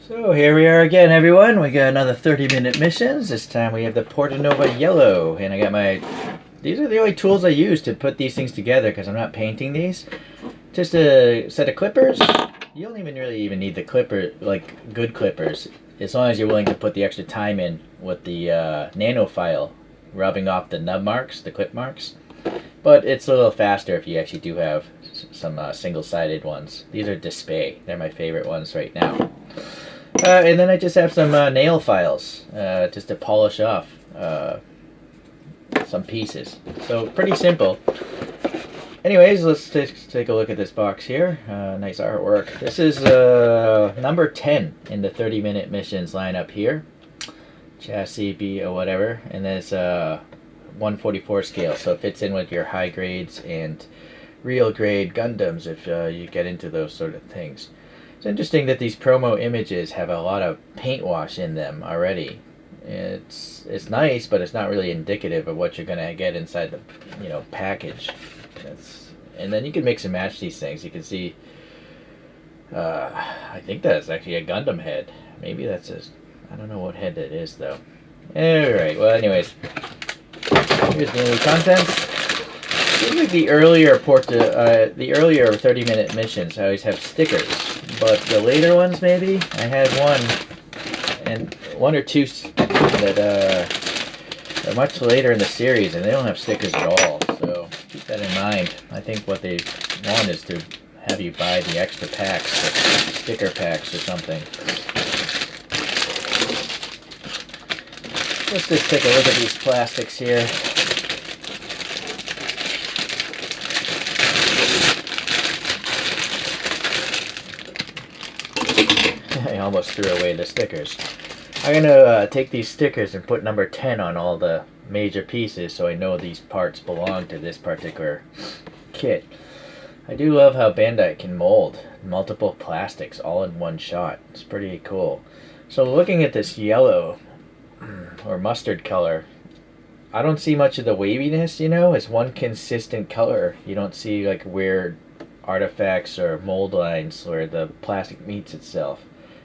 So here we are again, everyone. We got another 30-minute missions. This time we have the Portanova Yellow, and I got my... These are the only tools I use to put these things together because I'm not painting these. Just a set of clippers. You don't even really need the clipper, like good clippers, as long as you're willing to put the extra time in with the nano file, rubbing off the nub marks, the clip marks. But it's a little faster if you actually do have some single-sided ones. These are Display. They're my favorite ones right now. And then I just have some nail files just to polish off some pieces. So pretty simple. Anyways, let's take a look at this box here. Nice artwork. This is number 10 in the 30-minute missions lineup here. Chassis B or whatever. And then it's 144 scale, so it fits in with your high grades and real grade Gundams if you get into those sort of things. It's interesting that these promo images have a lot of paint wash in them already. It's nice, but it's not really indicative of what you're gonna get inside the package. And then you can mix and match these things. You can see I think that's actually a Gundam head. Maybe that's I don't know what head that is though. Alright, well anyways, here's the only contents. Seems like the earlier 30-minute missions always have stickers, but the later ones maybe. I had one or two that are much later in the series, and they don't have stickers at all. So keep that in mind. I think what they want is to have you buy the extra packs, the sticker packs or something. Let's just take a look at these plastics here. I almost threw away the stickers. I'm gonna take these stickers and put number 10 on all the major pieces so I know these parts belong to this particular kit. I do love how Bandai can mold multiple plastics all in one shot. It's pretty cool. So looking at this yellow or mustard color, I don't see much of the waviness, It's one consistent color. You don't see like weird artifacts or mold lines where the plastic meets itself.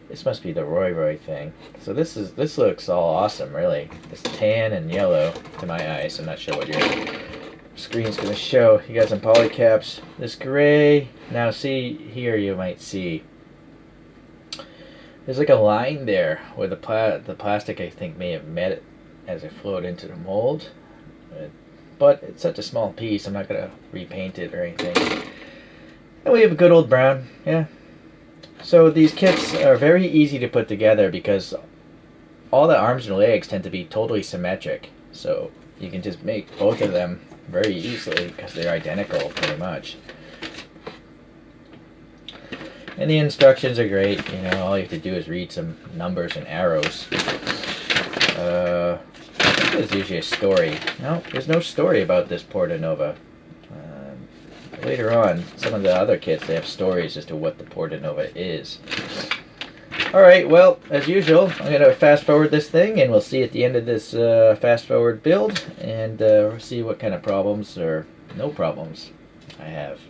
This must be the Roy thing. So this looks all awesome, really. This tan and yellow to my eyes. I'm not sure what your screen's going to show. You got some polycaps. This gray. Now see here, you might see there's like a line there where the plastic I think may have met it as it flowed into the mold. But it's such a small piece, I'm not going to repaint it or anything. And we have a good old brown. Yeah. So these kits are very easy to put together because all the arms and legs tend to be totally symmetric. So you can just make both of them very easily because they're identical pretty much. And the instructions are great. All you have to do is read some numbers and arrows. I think there's usually a story. No, there's no story about this Portanova. Later on, some of the other kits, they have stories as to what the Portanova is. Alright, well, as usual, I'm going to fast forward this thing, and we'll see at the end of this fast forward build, and we'll see what kind of problems or no problems I have.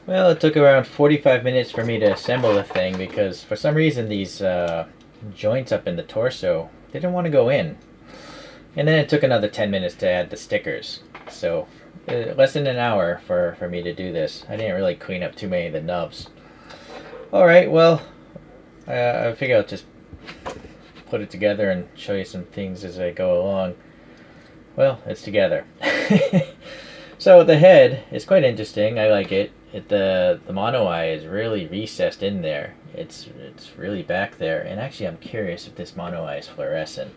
Well, it took around 45 minutes for me to assemble the thing because for some reason these joints up in the torso didn't want to go in. And then it took another 10 minutes to add the stickers. So less than an hour for me to do this. I didn't really clean up too many of the nubs. Alright, well, I figure I'll just put it together and show you some things as I go along. Well, it's together. So the head is quite interesting. I like it. The mono eye is really recessed in there. It's really back there. And actually, I'm curious if this mono eye is fluorescent.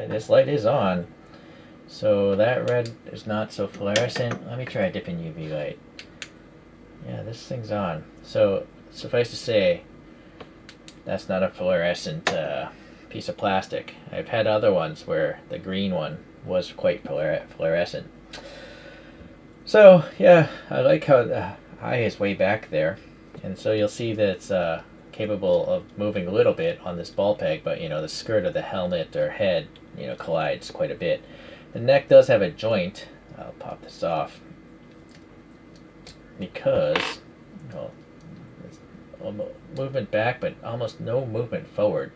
This light is on. So that red is not so fluorescent. Let me try a different UV light. Yeah, this thing's on. So suffice to say, that's not a fluorescent piece of plastic. I've had other ones where the green one was quite fluorescent. So yeah, I like how the eye is way back there, and so you'll see that it's capable of moving a little bit on this ball peg, but you know the skirt of the helmet or head, you know, collides quite a bit. The neck does have a joint. I'll pop this off because, well, it's movement back, but almost no movement forward.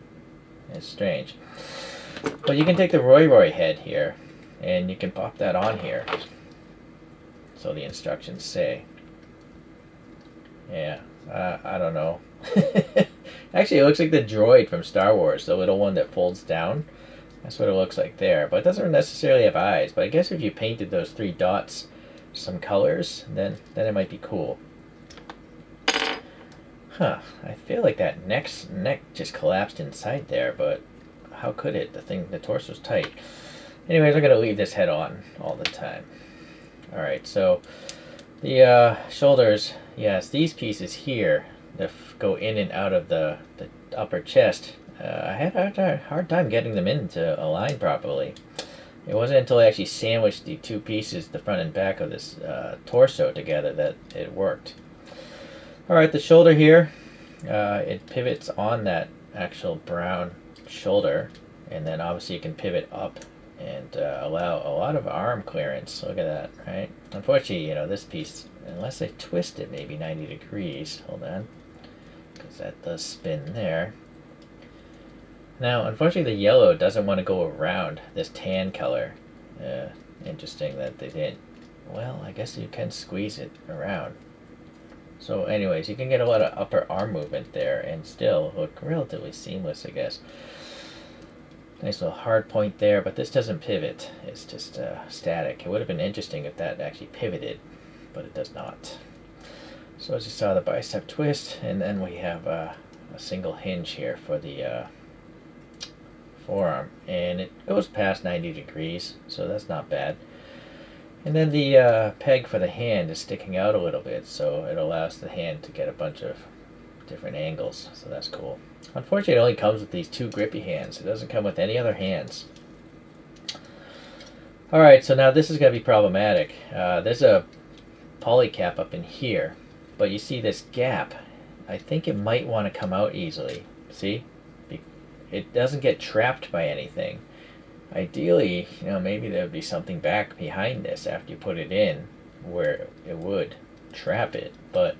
It's strange. But you can take the Roy head here, and you can pop that on here. So the instructions say. Yeah, I don't know. Actually, it looks like the droid from Star Wars, the little one that folds down. That's what it looks like there. But it doesn't necessarily have eyes. But I guess if you painted those 3 dots some colors, then it might be cool. Huh, I feel like that neck just collapsed inside there, but how could it? The torso's tight. Anyways, I'm going to leave this head on all the time. Alright, so the shoulders, yes, these pieces here that go in and out of the upper chest, I had a hard time getting them in to align properly. It wasn't until I actually sandwiched the 2 pieces, the front and back of this torso together, that it worked. Alright, the shoulder here, it pivots on that actual brown shoulder, and then obviously you can pivot up and allow a lot of arm clearance. Look at that, right? Unfortunately, you know, this piece, unless I twist it maybe 90 degrees, hold on, because that does spin there. Now, unfortunately, the yellow doesn't want to go around this tan color. Interesting that they didn't. Well, I guess you can squeeze it around. So anyways, you can get a lot of upper arm movement there and still look relatively seamless, I guess. Nice little hard point there, but this doesn't pivot. It's just static. It would have been interesting if that actually pivoted, but it does not. So as you saw, the bicep twist, and then we have a single hinge here for the forearm, and it goes past 90 degrees, so that's not bad. And then the peg for the hand is sticking out a little bit, so it allows the hand to get a bunch of different angles, so that's cool. Unfortunately, it only comes with these 2 grippy hands. It doesn't come with any other hands. Alright, so now this is going to be problematic. There's a poly cap up in here, but you see this gap. I think it might want to come out easily. See? It doesn't get trapped by anything. Ideally, you know, maybe there would be something back behind this after you put it in where it would trap it, but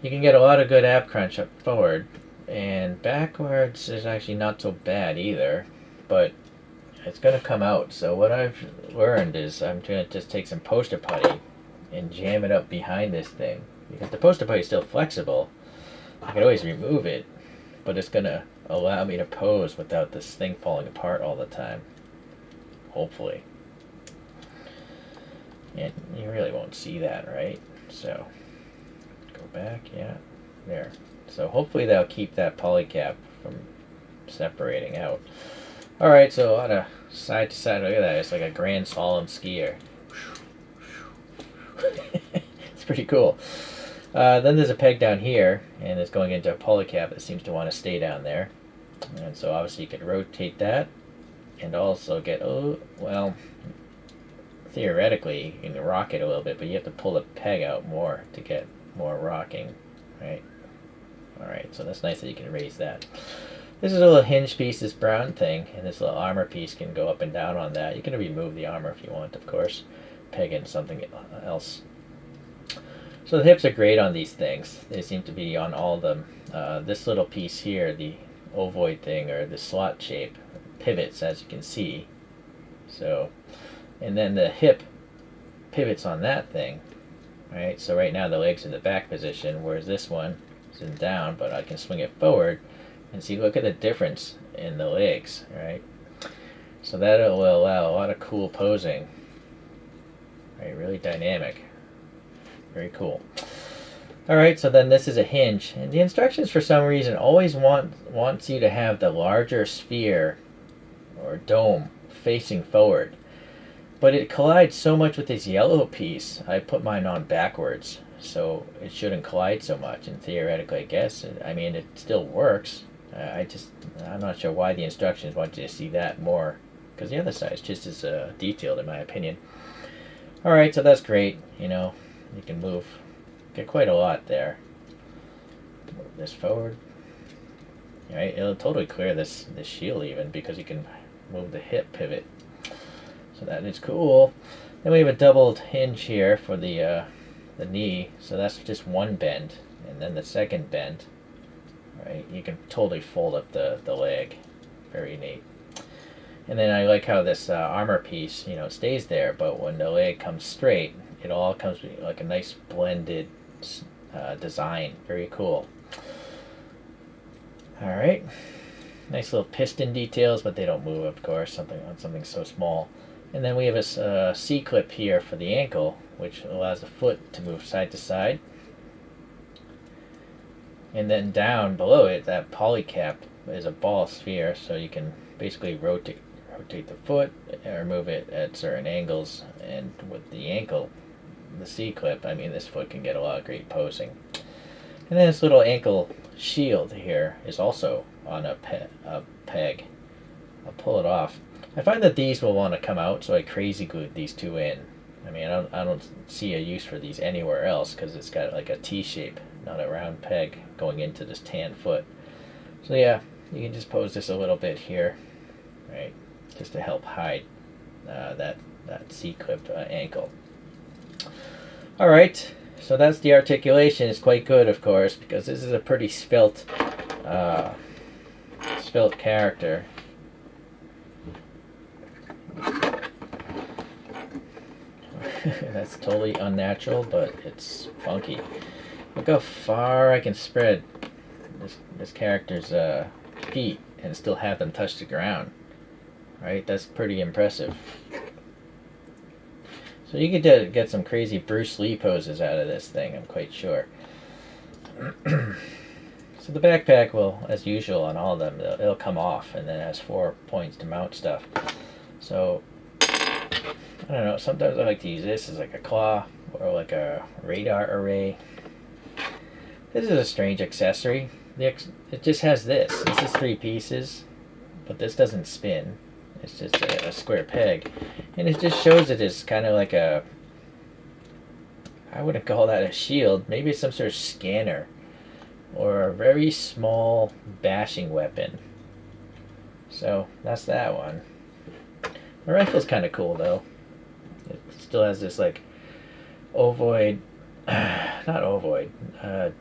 you can get a lot of good ab crunch up forward, and backwards is actually not so bad either, but it's going to come out. So what I've learned is I'm going to just take some poster putty and jam it up behind this thing, because the poster putty is still flexible. I can always remove it, but it's going to allow me to pose without this thing falling apart all the time. Hopefully. And you really won't see that, right? So, go back, yeah, there. So hopefully that'll keep that poly cap from separating out. Alright, so on a side to side, look at that, it's like a Grand Slalom skier. It's pretty cool. Then there's a peg down here, and it's going into a poly cap that seems to want to stay down there. And so obviously you could rotate that, and also get, oh, well, theoretically you can rock it a little bit, but you have to pull the peg out more to get more rocking, right? Alright, so that's nice that you can raise that. This is a little hinge piece, this brown thing, and this little armor piece can go up and down on that. You can remove the armor if you want, of course. Peg in something else. So the hips are great on these things. They seem to be on all of them. This little piece here, the ovoid thing, or the slot shape, pivots, as you can see. So, and then the hip pivots on that thing, right? So right now the leg's in the back position, whereas this one is in down, but I can swing it forward and see, look at the difference in the legs, right? So that will allow a lot of cool posing, right? Really dynamic. Very cool. Alright, so then this is a hinge, and the instructions for some reason always wants you to have the larger sphere or dome facing forward. But it collides so much with this yellow piece, I put mine on backwards, so it shouldn't collide so much, and theoretically I guess, I mean it still works. I'm not sure why the instructions want you to see that more, because the other side is just as detailed in my opinion. Alright, so that's great, you know, you can get quite a lot there. Move this forward. Right, it'll totally clear this shield even, because you can move the hip pivot. So that is cool. Then we have a doubled hinge here for the knee, so that's just one bend, and then the second bend. Right, you can totally fold up the leg. Very neat. And then I like how this armor piece, you know, stays there, but when the leg comes straight, it all comes like a nice blended design. Very cool. Alright. Nice little piston details, but they don't move, of course, something so small. And then we have a C-clip here for the ankle, which allows the foot to move side to side. And then down below it, that polycap is a ball sphere, so you can basically rotate the foot or move it at certain angles. And with the ankle, the C-clip, I mean, this foot can get a lot of great posing. And then this little ankle shield here is also on a peg. I'll pull it off. I find that these will want to come out, so I crazy glued these two in. I mean, I don't see a use for these anywhere else, because it's got like a T shape, not a round peg going into this tan foot. So yeah, you can just pose this a little bit here, right, just to help hide that C-clip ankle. Alright, so that's the articulation. It's quite good, of course, because this is a pretty svelte character. That's totally unnatural, but it's funky. Look how far I can spread this character's feet and still have them touch the ground. Right? That's pretty impressive. So you could get some crazy Bruce Lee poses out of this thing, I'm quite sure. So the backpack will, as usual on all of them, it'll come off, and then it has 4 points to mount stuff. So I don't know, sometimes I like to use this as like a claw or like a radar array. This is a strange accessory. It just has this. This is 3 pieces, but this doesn't spin. It's just a square peg. And it just shows it as kind of like a, I wouldn't call that a shield. Maybe it's some sort of scanner or a very small bashing weapon. So that's that one. The rifle's kind of cool though. It still has this like ovoid, not ovoid, a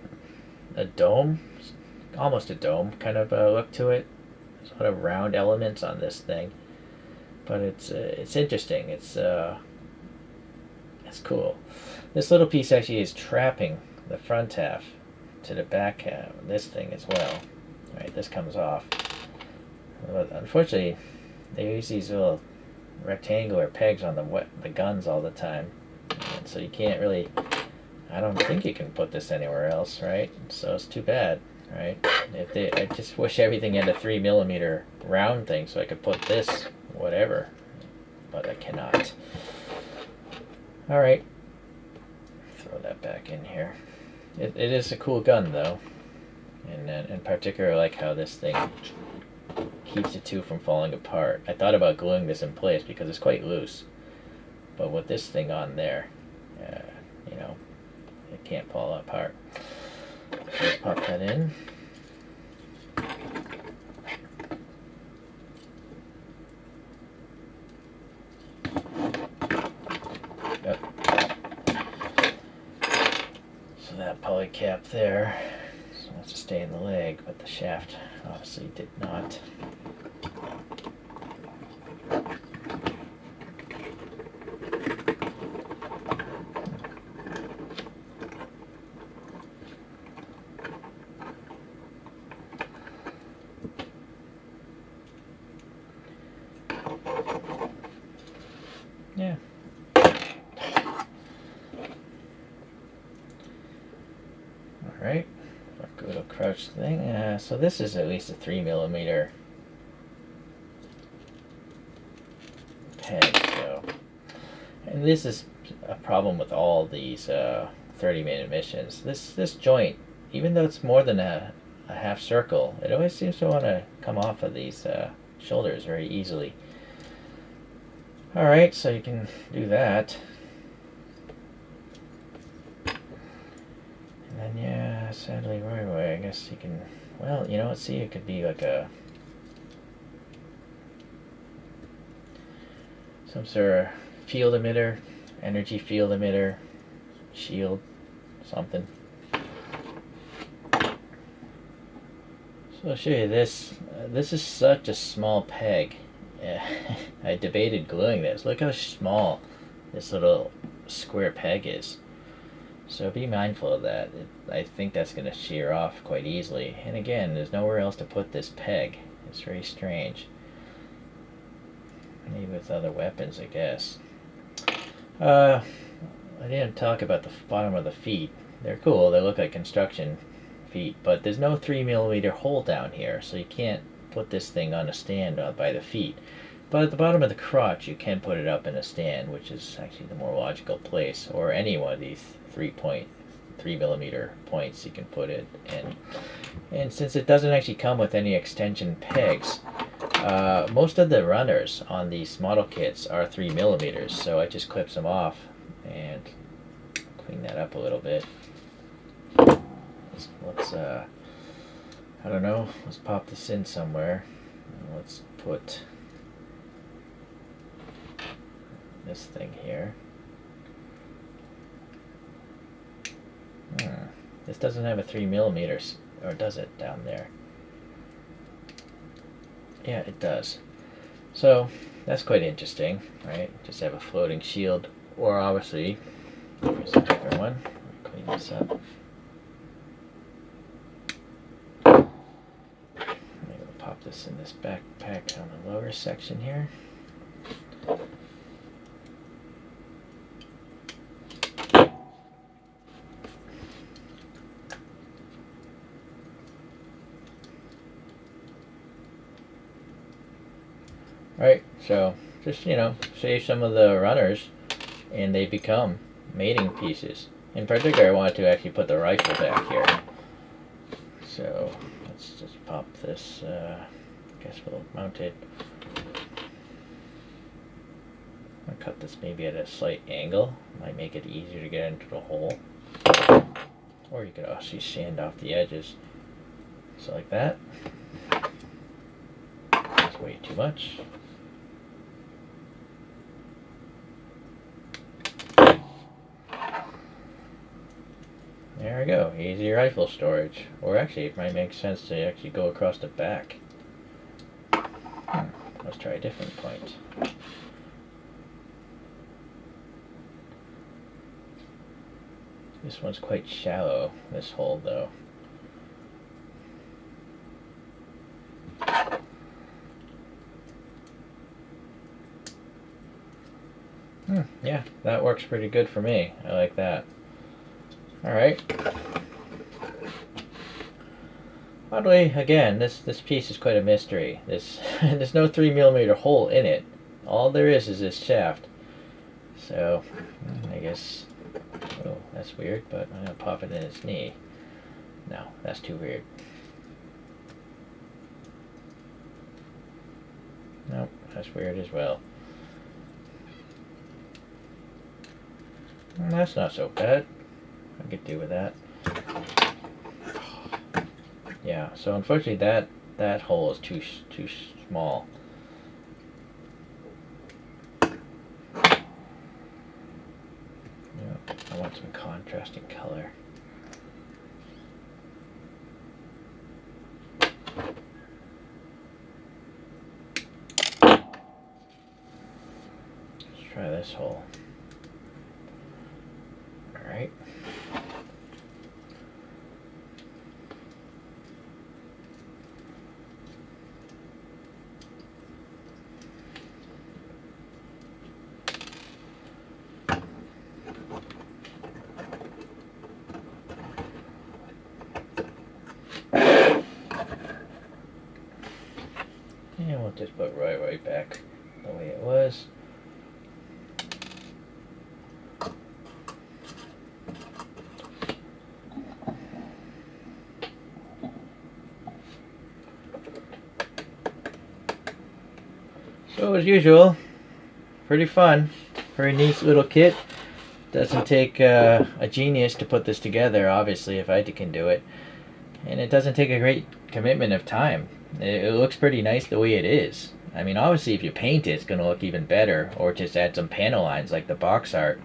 dome, almost a dome kind of look to it. There's a lot of round elements on this thing, but it's interesting. It's cool. This little piece actually is trapping the front half to the back half of this thing as well. Right, this comes off. But unfortunately, they use these little rectangular pegs on the guns all the time, and so you can't really, I don't think you can put this anywhere else, right? So it's too bad, right? I just wish everything had a 3mm round thing so I could put this whatever, but I cannot. Alright, throw that back in here. It is a cool gun though, and in particular I like how this thing keeps the two from falling apart. I thought about gluing this in place because it's quite loose, but with this thing on there, you know, it can't fall apart. So let's pop that in. alloy cap there. So it wants to stay in the leg, but the shaft obviously did not. Yeah. Alright, our little crouch thing. So this is at least a 3mm peg. So, and this is a problem with all these 30-minute missions. This joint, even though it's more than a half circle, it always seems to want to come off of these shoulders very easily. Alright, so you can do that. And then, yeah, sadly, right away, I guess you can, well, you know, let's see, it could be like some sort of field emitter, energy field emitter, shield, something. So I'll show you this. This is such a small peg. I debated gluing this. Look how small this little square peg is. So be mindful of that. I think that's going to shear off quite easily. And again, there's nowhere else to put this peg. It's very strange. Maybe with other weapons, I guess. I didn't talk about the bottom of the feet. They're cool. They look like construction feet, but there's no 3mm hole down here, so you can't put this thing on a stand by the feet. But at the bottom of the crotch, you can put it up in a stand, which is actually the more logical place, or any one of these 3mm points you can put it in. And since it doesn't actually come with any extension pegs, most of the runners on these model kits are 3mm, so I just clips them off and clean that up a little bit. Let's I don't know, let's pop this in somewhere. Let's put this thing here. This doesn't have a 3mm, or does it down there? Yeah, it does. So that's quite interesting, right? Just have a floating shield, or obviously, here's a different one. Clean this up. Maybe we'll pop this in this backpack on the lower section here. Right, so just, you know, save some of the runners and they become mating pieces. In particular, I wanted to actually put the rifle back here. So let's just pop this, I guess we'll mount it. I'll cut this maybe at a slight angle. Might make it easier to get into the hole. Or you could also sand off the edges. So like that. That's way too much. There we go, easy rifle storage. Or actually, it might make sense to actually go across the back. Let's try a different point. This one's quite shallow, this hole though. Yeah, that works pretty good for me. I like that. Alright. Oddly, again, this piece is quite a mystery. There's no 3mm hole in it. All there is this shaft. So, I guess... Oh, that's weird, but I'm going to pop it in its knee. No, that's too weird. Nope, that's weird as well. That's not so bad. I could do with that. Yeah, so unfortunately that hole is too small. Yeah, I want some contrasting color. Try this hole. Alright. And we'll just put right back the way it was. So as usual, pretty fun, very neat little kit. Doesn't take a genius to put this together, obviously, if I can do it. And it doesn't take a great commitment of time. It looks pretty nice the way it is. I mean, obviously if you paint it, it's going to look even better, or just add some panel lines like the box art.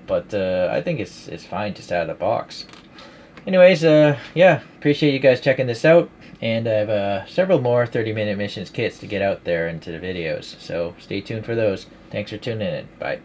But I think it's fine just out of the box. Anyways, yeah, appreciate you guys checking this out. And I have several more 30-minute missions kits to get out there into the videos. So stay tuned for those. Thanks for tuning in. Bye.